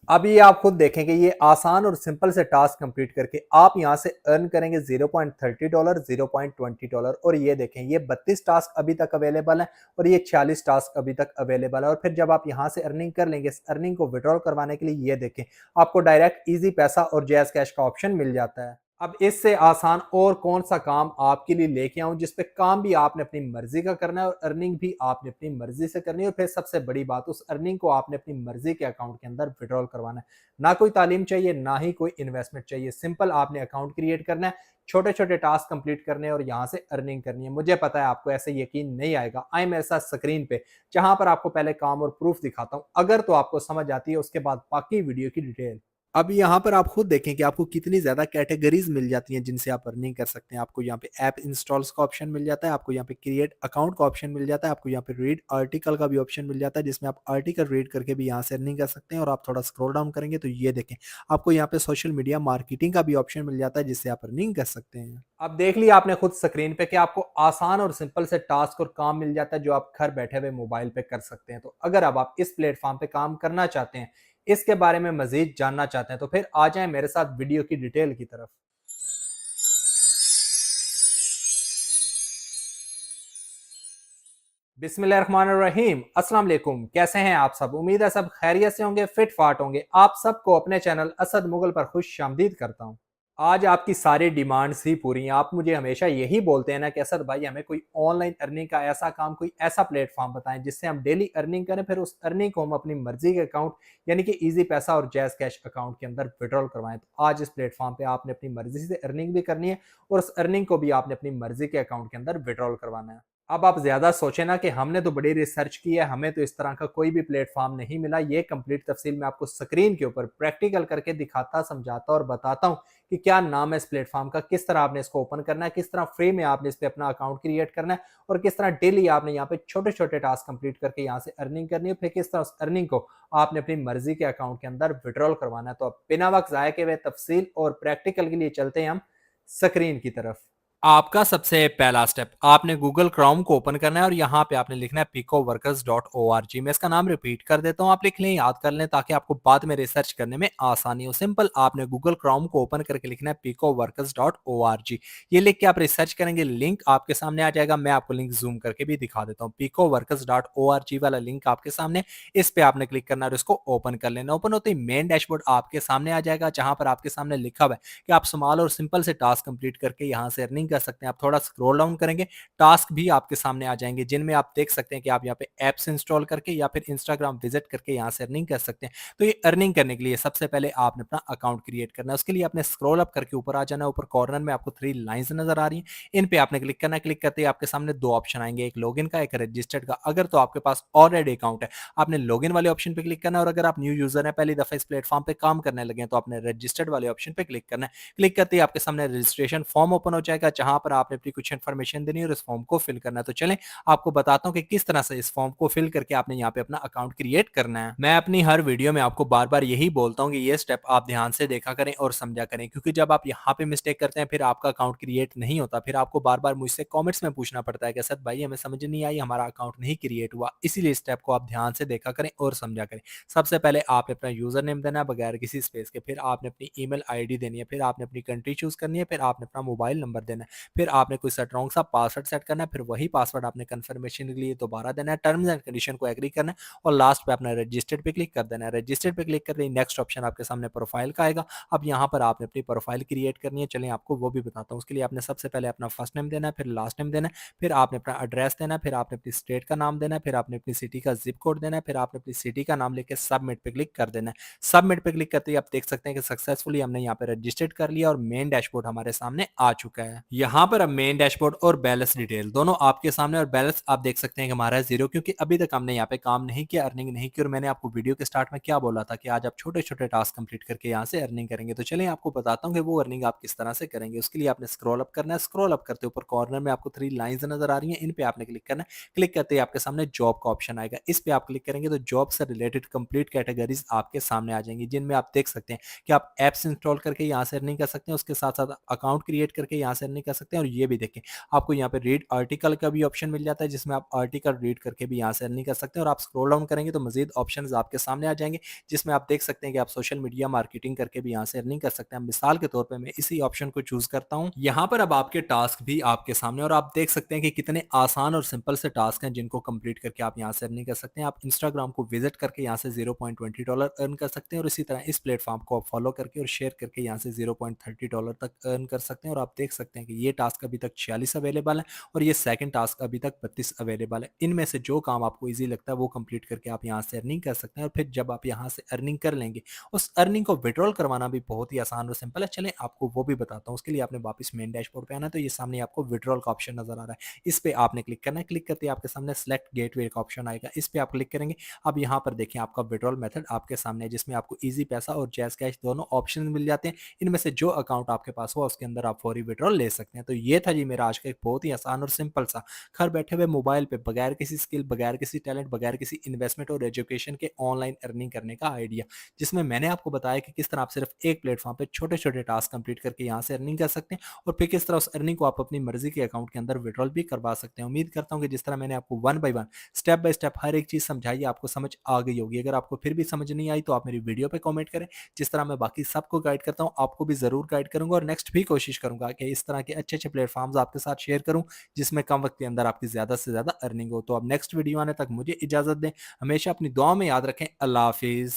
अब ये आप खुद देखेंगे, ये आसान और सिंपल से टास्क कंप्लीट करके आप यहाँ से अर्न करेंगे $0.30, $0.20। और ये देखें, ये 32 टास्क अभी तक अवेलेबल है और ये 46 टास्क अभी तक अवेलेबल है। और फिर जब आप यहाँ से अर्निंग कर लेंगे, इस अर्निंग को विड्रॉल करवाने के लिए ये देखें, आपको डायरेक्ट इजी पैसा और जैज़ कैश का ऑप्शन मिल जाता है। अब इससे आसान और कौन सा काम आपके लिए लेके आऊं जिसपे काम भी आपने अपनी मर्जी का करना है और अर्निंग भी आपने अपनी मर्जी से करनी है। और फिर सबसे बड़ी बात, उस अर्निंग को आपने अपनी मर्जी के अकाउंट के अंदर विड्रॉल करवाना है। ना कोई तालीम चाहिए, ना ही कोई इन्वेस्टमेंट चाहिए। सिंपल आपने अकाउंट क्रिएट करना है, छोटे छोटे टास्क कंप्लीट करने और यहाँ से अर्निंग करनी है। मुझे पता है आपको ऐसे यकीन नहीं आएगा। आए मेरे साथ स्क्रीन पे, जहां पर आपको पहले काम और प्रूफ दिखाता हूँ। अगर तो आपको समझ आती है, उसके बाद बाकी वीडियो की डिटेल। अब यहाँ पर आप खुद देखें कि आपको कितनी ज़्यादा कैटेगरीज मिल जाती हैं जिनसे आप अर्निंग कर सकते हैं। आपको यहाँ पे ऐप इंस्टॉल्स का ऑप्शन मिल जाता है, आपको यहाँ पे क्रिएट अकाउंट का ऑप्शन मिल जाता है, आपको यहाँ पे रीड आर्टिकल का भी ऑप्शन मिल जाता है जिसमें आप आर्टिकल रीड करके भी यहाँ से अर्निंग कर सकते हैं। और आप थोड़ा स्क्रॉल डाउन करेंगे तो ये देखें, आपको यहाँ पे सोशल मीडिया मार्केटिंग का भी ऑप्शन मिल जाता है जिससे आप अर्निंग कर सकते हैं। अब देख लिया आपने खुद स्क्रीन पे कि आपको आसान और सिंपल से टास्क और काम मिल जाता है जो आप घर बैठे हुए मोबाइल पे कर सकते हैं। तो अगर अब आप इस प्लेटफॉर्म पे काम करना चाहते हैं, इसके बारे में मजीद जानना चाहते हैं, तो फिर आ जाएं मेरे साथ वीडियो की डिटेल की तरफ। बिस्मिल्लाहिर्रहमानिर्रहीम, अस्सलाम वालेकुम। कैसे हैं आप सब? उम्मीद है सब खैरियत से होंगे, फिट फाट होंगे। आप सबको अपने चैनल असद मुगल पर खुश आमदीद करता हूं। आज आपकी सारी डिमांड्स ही पूरी हैं। आप मुझे हमेशा यही बोलते हैं ना कि असद भाई, हमें कोई ऑनलाइन अर्निंग का ऐसा काम, कोई ऐसा प्लेटफॉर्म बताएं जिससे हम डेली अर्निंग करें, फिर उस अर्निंग को हम अपनी मर्जी के अकाउंट यानी कि इजी पैसा और जैज़ कैश अकाउंट के अंदर विड्रॉल करवाएं। तो आज इस प्लेटफॉर्म पे आपने अपनी मर्जी से अर्निंग भी करनी है और उस अर्निंग को भी आपने अपनी मर्जी के अकाउंट के अंदर विड्रॉल करवाना है। अब आप ज्यादा सोचे ना कि हमने तो बड़ी रिसर्च की है, हमें तो इस तरह का कोई भी प्लेटफॉर्म नहीं मिला। ये कंप्लीट तफसील मैं आपको स्क्रीन के ऊपर प्रैक्टिकल करके दिखाता, समझाता और बताता हूँ कि क्या नाम है इस प्लेटफॉर्म का, किस तरह आपने इसको ओपन करना है, किस तरह फ्री में आपने इस पे अपना अकाउंट क्रिएट करना है और किस तरह डेली आपने यहाँ पे छोटे छोटे टास्क कंप्लीट करके यहाँ से अर्निंग करनी है। फिर किस तरह उस अर्निंग को आपने अपनी मर्जी के अकाउंट के अंदर विड्रॉल करवाना है। तो अब बिना वक्त जाए के वे तफसील और प्रैक्टिकल के लिए चलते हैं हम स्क्रीन की तरफ। आपका सबसे पहला स्टेप, आपने गूगल क्रोम को ओपन करना है और यहाँ पे आपने लिखना है picoworkers.org। मैं इसका नाम रिपीट कर देता हूँ, आप लिख लें, याद कर लें ताकि आपको बाद में रिसर्च करने में आसानी हो। सिंपल आपने गूगल क्रोम को ओपन करके लिखना है picoworkers.org। ये लिख के आप रिसर्च करेंगे, लिंक आपके सामने आ जाएगा। मैं आपको लिंक जूम करके भी दिखा देता हूँ। picoworkers.org वाला लिंक आपके सामने, इस पे आपने क्लिक करना है और इसको ओपन कर लेना। ओपन होते ही मेन डैशबोर्ड आपके सामने आ जाएगा जहां पर आपके सामने लिखा हुआ है कि आप स्मॉल और सिंपल से टास्क कंप्लीट करके यहाँ से अर्निंग कर सकते हैं। आप थोड़ा स्क्रॉल डाउन करेंगे, टास्क भी आपके सामने आ जाएंगे जिनमें आप देख सकते हैं कि आप यहाँ पे एप्स इंस्टॉल करके या फिर इंस्टाग्राम विजिट करके यहाँ से अर्निंग कर सकते हैं। तो ये अर्निंग करने के लिए सबसे पहले आपने अपना अकाउंट क्रिएट करना है। उसके लिए आपने स्क्रॉल अप करके ऊपर आ जाना है। ऊपर कॉर्नर में आपको 3 लाइंस नजर आ रही हैं, इन पे आपने क्लिक करना है। क्लिक करते ही आपके सामने 2 ऑप्शन आएंगे, एक लॉगिन का, एक रजिस्टर्ड का। अगर तो आपके पास ऑलरेडी अकाउंट है, आपने लॉगिन वाले ऑप्शन पे क्लिक करना है और अगर आप न्यू यूजर हैं, पहली दफा इस प्लेटफॉर्म पे काम करने लगे हैं, तो आपने रजिस्टर्ड वाले ऑप्शन पे क्लिक करना है। क्लिक करते ही आपके सामने रजिस्ट्रेशन फॉर्म ओपन हो जाएगा जहां पर आपने अपनी कुछ इन्फॉर्मेशन देनी है और इस फॉर्म को फिल करना है। तो चलें आपको बताता हूं कि किस तरह से इस फॉर्म को फिल करके आपने यहाँ पे अपना अकाउंट क्रिएट करना है। मैं अपनी हर वीडियो में आपको बार बार यही बोलता हूँ कि ये स्टेप आप ध्यान से देखा करें और समझा करें, क्योंकि जब आप यहाँ पे मिस्टेक करते हैं फिर आपका अकाउंट क्रिएट नहीं होता, फिर आपको बार बार मुझसे कॉमेंट्स में पूछना पड़ता है कि सर भाई हमें समझ नहीं आई, हमारा अकाउंट नहीं क्रिएट हुआ। इसीलिए स्टेप को आप ध्यान से देखा करें और समझा करें। सबसे पहले आपने अपना यूजर नेम देना है बगैर किसी स्पेस के, फिर आपने अपनी ईमेल आईडी देनी है, फिर आपने अपनी कंट्री चूज करनी है, फिर आपने अपना मोबाइल नंबर देना है, फिर आपने कोई स्ट्रॉन्ग सा पासवर्ड सेट करना है, फिर वही पासवर्ड आपने कंफर्मेशन के लिए दोबारा देना है, टर्म्स एंड कंडीशन को एग्री करना है और लास्ट पे अपना रजिस्टर्ड पे क्लिक कर देना है। रजिस्टर्ड पे क्लिक करते ही नेक्स्ट ऑप्शन आपके सामने प्रोफाइल का आएगा। अब यहाँ पर आपने अपनी प्रोफाइल क्रिएट करनी है। चलिए आपको वो भी बताता हूँ। उसके लिए आपने सबसे पहले अपना फर्स्ट नेम देना है, फिर लास्ट नेम देना है, फिर आपने अपना एड्रेस देना है, फिर आपने अपनी स्टेट का नाम देना है, फिर आपने अपनी सिटी का जिप कोड देना है, फिर आपने अपनी सिटी का नाम लेके सबमिट पे क्लिक कर देना है। सबमिट पे क्लिक करते ही आप देख सकते हैं कि सक्सेसफुली हमने यहाँ पे रजिस्टर्ड कर लिया और मेन डैशबोर्ड हमारे सामने आ चुका है। यहाँ पर अब मेन डैशबोर्ड और बैलेंस डिटेल दोनों आपके सामने, और बैलेंस आप देख सकते हैं कि हमारा जीरो, क्योंकि अभी तक हमने यहाँ पे काम नहीं किया, अर्निंग नहीं की। और मैंने आपको वीडियो के स्टार्ट में क्या बोला था कि आज आप छोटे छोटे टास्क कंप्लीट करके यहाँ से अर्निंग करेंगे। तो चलिए आपको बताता हूँ कि वो अर्निंग आप किस तरह से करेंगे। उसके लिए आपने स्क्रॉल अप करना है। स्क्रॉल अप करते ऊपर कॉर्नर में आपको 3 लाइंस नजर आ रही हैं, इन पे आपने क्लिक करना है। क्लिक करते ही आपके सामने जॉब का ऑप्शन आएगा, इस पे आप क्लिक करेंगे तो जॉब से रिलेटेड कंप्लीट कैटेगरीज आपके सामने आ जाएंगी, जिनमें आप देख सकते हैं कि आप एप्स इंस्टॉल करके यहाँ से अर्निंग कर सकते हैं, उसके साथ साथ अकाउंट क्रिएट करके यहाँ से अर्निंग कर सकते हैं। और ये भी देखें, आपको यहाँ पे रीड आर्टिकल का भी ऑप्शन मिल जाता है, जिसमें आप आर्टिकल रीड करके भी यहाँ से अर्निंग कर सकते हैं। और आप स्क्रॉल डाउन करेंगे तो मजीद ऑप्शंस आपके सामने आ जाएंगे, जिसमें आप देख सकते हैं कि आप सोशल मीडिया मार्केटिंग करके भी यहाँ से अर्निंग कर सकते हैं। मिसाल के तौर पर मैं इसी ऑप्शन को चूज करता हूँ। यहाँ पर अब आपके टास्क भी आपके सामने, और आप देख सकते हैं कि कितने आसान और सिंपल से टास्क हैं जिनको कंप्लीट करके आप यहाँ से अर्निंग कर सकते हैं। आप इंस्टाग्राम को विजिट करके यहाँ से $0.20 अर्न कर सकते हैं, और इसी तरह इस प्लेटफॉर्म को आप फॉलो करके और शेयर करके यहाँ से $0.30 तक अर्न कर सकते हैं। और आप देख सकते हैं कि ये टास्क अभी तक 46 अवेलेबल है, और ये सेकंड टास्क अभी तक 32 अवेलेबल है। इनमें से जो काम आपको ईजी लगता है वो कंप्लीट करके आप यहाँ से अर्निंग कर सकते हैं। और फिर जब आप यहाँ से अर्निंग कर लेंगे, उस अर्निंग को विड्रॉल करवाना भी बहुत ही आसान और सिंपल है। चलें आपको वो भी बताता हूँ। उसके लिए आपने वापस मेन डैशबोर्ड पे आना है, तो ये सामने आपको विड्रॉल का ऑप्शन नजर आ रहा है, इस पे आपने क्लिक करना है। क्लिक करते ही आपके सामने सेलेक्ट गेटवे का ऑप्शन आएगा, इस पे आप क्लिक करेंगे। अब यहाँ पर देखिए आपका विड्रॉल मेथड आपके सामने है, जिसमें आपको ईजी पैसा और जैज कैश दोनों ऑप्शन मिल जाते हैं। इनमें से जो अकाउंट आपके पास हो उसके अंदर आप फौरी विड्रॉल ले सकते हैं। तो ये था जी मेरा आज का एक बहुत ही आसान और सिंपल सा घर बैठे हुए मोबाइल पे बगैर किसी स्किल, बगैर किसी टैलेंट, बगैर किसी इन्वेस्टमेंट और एजुकेशन के ऑनलाइन अर्निंग करने का आइडिया, जिसमें मैंने आपको बताया कि किस तरह आप सिर्फ एक प्लेटफॉर्म पे छोटे छोटे टास्क कंप्लीट करके यहाँ से अर्निंग कर सकते हैं, और फिर किस तरह उस अर्निंग को आप अपनी मर्जी के अकाउंट के अंदर विड्रॉल भी करवा सकते हैं। उम्मीद करता हूँ कि जिस तरह मैंने आपको one by one step by step हर एक चीज समझाई, आपको समझ आ गई होगी। अगर आपको फिर भी समझ नहीं आई तो आप मेरी वीडियो पे कमेंट करें। जिस तरह मैं बाकी सबको गाइड करता हूँ, आपको भी जरूर गाइड करूंगा, और नेक्स्ट भी कोशिश करूंगा कि इस तरह के अच्छे अच्छे प्लेटफॉर्म्स आपके साथ शेयर करूं, जिसमें कम वक्त के अंदर आपकी ज्यादा से ज्यादा अर्निंग हो। तो अब नेक्स्ट वीडियो आने तक मुझे इजाजत दें। हमेशा अपनी दुआ में याद रखें। अल्लाह हाफिज।